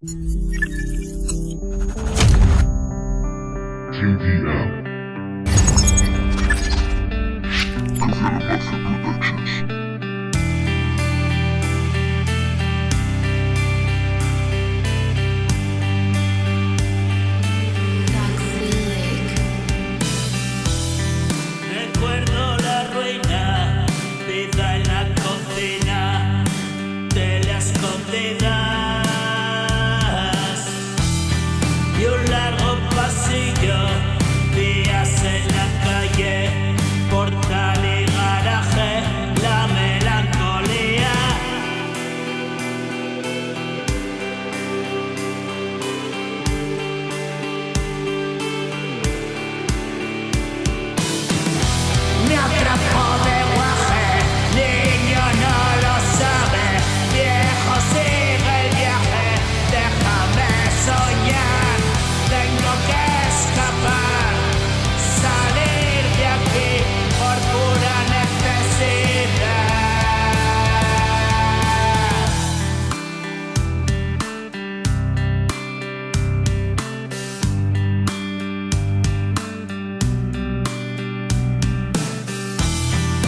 JDM. Caveira Mafia Productions. Recuerdo la ruina, vida en la cocina de las escondidas y un largo pasillo, días en la calle, portal y garaje, la melancolía. Me atrapó de guaje, niño no lo sabe, viejo sigue el viaje, déjame soñar, tengo que escapar, salir de aquí por pura necesidad.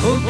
Un